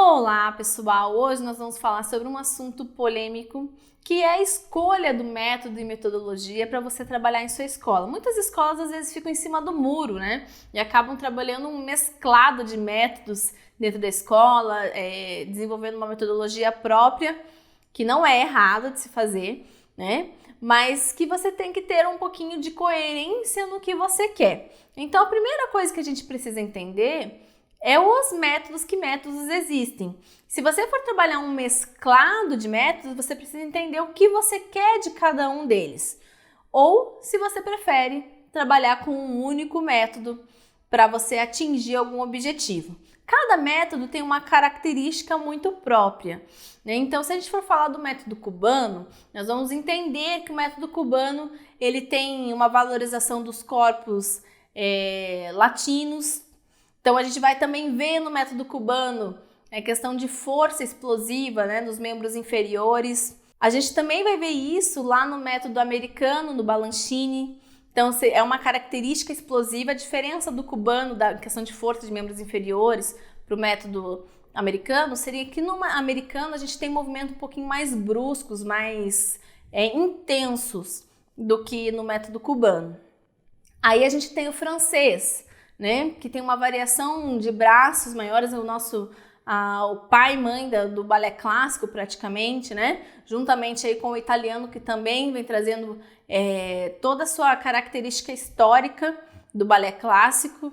Olá, pessoal! Hoje nós vamos falar sobre um assunto polêmico, que é a escolha do método e metodologia para você trabalhar em sua escola. Muitas escolas às vezes ficam em cima do muro, né? E acabam trabalhando um mesclado de métodos dentro da escola, desenvolvendo uma metodologia própria, que não é errado de se fazer, né? Mas que você tem que ter um pouquinho de coerência no que você quer. Então, a primeira coisa que a gente precisa entender é os métodos, que métodos existem. Se você for trabalhar um mesclado de métodos, você precisa entender o que você quer de cada um deles. Ou, se você prefere, trabalhar com um único método para você atingir algum objetivo. Cada método tem uma característica muito própria, né? Então, se a gente for falar do método cubano, nós vamos entender que o método cubano ele tem uma valorização dos corpos latinos. Então, a gente vai também ver no método cubano a questão de força explosiva, né, nos membros inferiores. A gente também vai ver isso lá no método americano, no Balanchine. Então, é uma característica explosiva. A diferença do cubano, da questão de força de membros inferiores, para o método americano, seria que no americano a gente tem movimentos um pouquinho mais bruscos, mais intensos do que no método cubano. Aí a gente tem o francês, né, que tem uma variação de braços maiores, o pai e mãe do balé clássico praticamente, né, juntamente aí com o italiano, que também vem trazendo toda a sua característica histórica do balé clássico,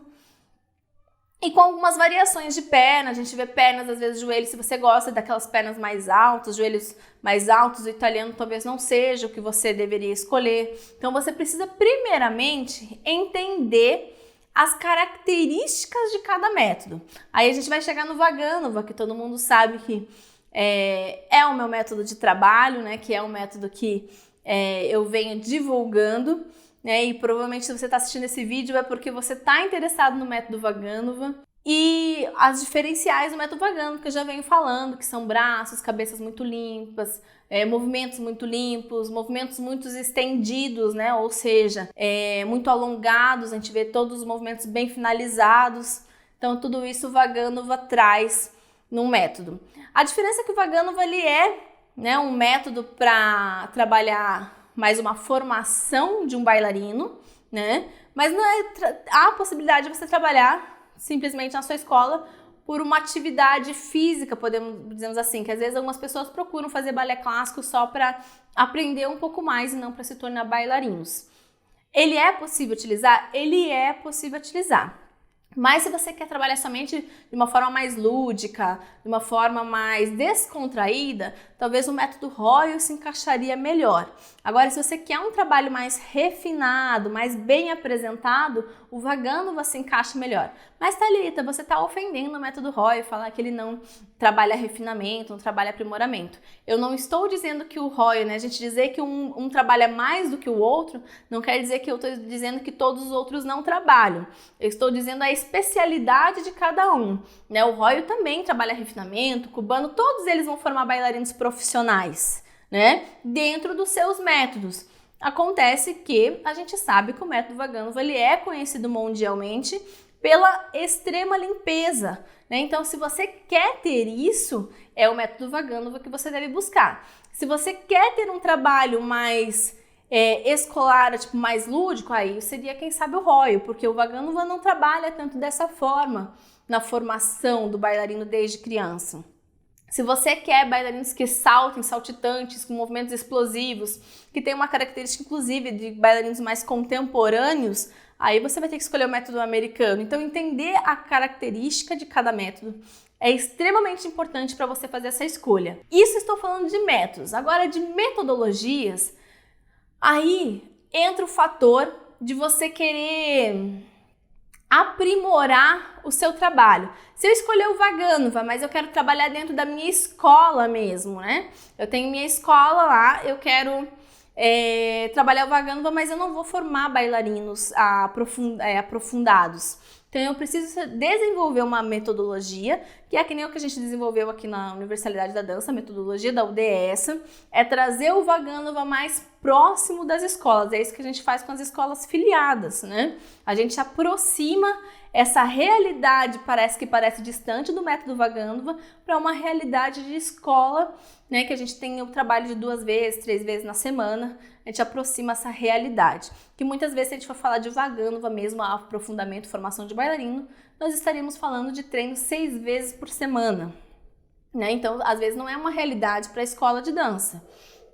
e com algumas variações de perna. A gente vê pernas, às vezes joelhos, se você gosta daquelas pernas mais altas, joelhos mais altos, o italiano talvez não seja o que você deveria escolher. Então você precisa primeiramente entender as características de cada método. Aí a gente vai chegar no Vaganova, que todo mundo sabe que é o meu método de trabalho, né? Que é um método que eu venho divulgando, né? E provavelmente se você está assistindo esse vídeo é porque você está interessado no método Vaganova. E as diferenciais do método Vaganova, que eu já venho falando, que são braços, cabeças muito limpas, movimentos muito limpos, movimentos muito estendidos, né? Ou seja, muito alongados, a gente vê todos os movimentos bem finalizados. Então, tudo isso o Vaganova traz no método. A diferença é que o Vaganova ele né, um método para trabalhar mais uma formação de um bailarino, né? Mas não há a possibilidade de você trabalhar simplesmente na sua escola por uma atividade física, dizemos assim, que às vezes algumas pessoas procuram fazer balé clássico só para aprender um pouco mais e não para se tornar bailarinos. Ele é possível utilizar? Ele é possível utilizar. Mas se você quer trabalhar somente de uma forma mais lúdica, de uma forma mais descontraída, talvez o método Royal se encaixaria melhor. Agora, se você quer um trabalho mais refinado, mais bem apresentado, o Vaganova se encaixa melhor. Mas, Thalita, você está ofendendo o método Royal, falar que ele não trabalha refinamento, não trabalha aprimoramento. Eu não estou dizendo que o Royal, né, a gente dizer que um trabalha mais do que o outro, não quer dizer que eu estou dizendo que todos os outros não trabalham. Eu estou dizendo a especialidade de cada um, né? O Royal também trabalha refinamento, o cubano, todos eles vão formar bailarinos profissionais, né? Dentro dos seus métodos. Acontece que a gente sabe que o método Vaganova ele é conhecido mundialmente pela extrema limpeza, né? Então, se você quer ter isso, é o método Vaganova que você deve buscar. Se você quer ter um trabalho mais escolar, tipo mais lúdico, aí seria, quem sabe, o Royal, porque o Vaganova não trabalha tanto dessa forma na formação do bailarino desde criança. Se você quer bailarinos que saltem, saltitantes, com movimentos explosivos, que tem uma característica, inclusive, de bailarinos mais contemporâneos, aí você vai ter que escolher o método americano. Então, entender a característica de cada método é extremamente importante para você fazer essa escolha. Isso estou falando de métodos. Agora, de metodologias, aí entra o fator de você querer aprimorar o seu trabalho. Se eu escolher o Vaganova, mas eu quero trabalhar dentro da minha escola mesmo, né? Eu tenho minha escola lá, eu quero trabalhar o Vaganova, mas eu não vou formar bailarinos aprofundados. Então eu preciso desenvolver uma metodologia que é que nem o que a gente desenvolveu aqui na Universalidade da Dança, a metodologia da UDS, é trazer o Vagânuva mais próximo das escolas. É isso que a gente faz com as escolas filiadas, né? A gente aproxima essa realidade que parece distante do método Vagânuva para uma realidade de escola, né? Que a gente tem o trabalho de 2 vezes, 3 vezes na semana. A gente aproxima essa realidade. Que muitas vezes, se a gente for falar de Vagânuva mesmo, aprofundamento, formação de bailarino, nós estaríamos falando de treino 6 vezes por semana, né? Então, às vezes não é uma realidade para a escola de dança.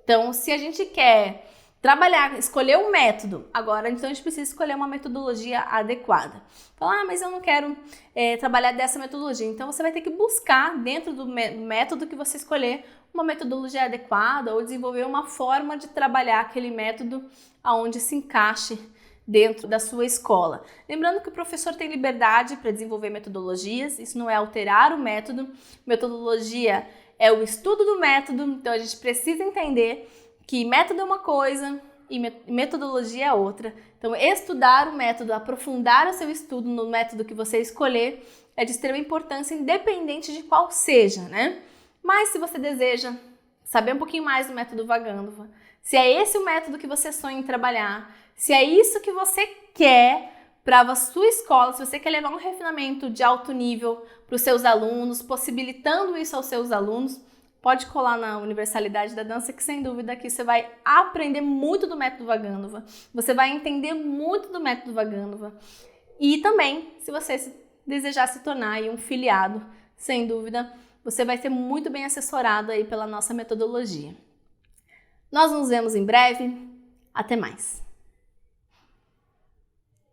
Então, se a gente quer trabalhar, escolher um método, agora então a gente precisa escolher uma metodologia adequada. Falar, mas eu não quero trabalhar dessa metodologia. Então, você vai ter que buscar dentro do método que você escolher uma metodologia adequada ou desenvolver uma forma de trabalhar aquele método aonde se encaixe dentro da sua escola. Lembrando que o professor tem liberdade para desenvolver metodologias, isso não é alterar o método. Metodologia é o estudo do método, então a gente precisa entender que método é uma coisa e metodologia é outra. Então, estudar o método, aprofundar o seu estudo no método que você escolher é de extrema importância, independente de qual seja, né? Mas se você deseja saber um pouquinho mais do método Vagânuva, se é esse o método que você sonha em trabalhar, se é isso que você quer para a sua escola, se você quer levar um refinamento de alto nível para os seus alunos, possibilitando isso aos seus alunos, pode colar na Universalidade da Dança, que sem dúvida aqui você vai aprender muito do método Vagânuva, você vai entender muito do método Vagânuva. E também, se você desejar se tornar aí um filiado, sem dúvida, você vai ser muito bem assessorado aí pela nossa metodologia. Nós nos vemos em breve. Até mais!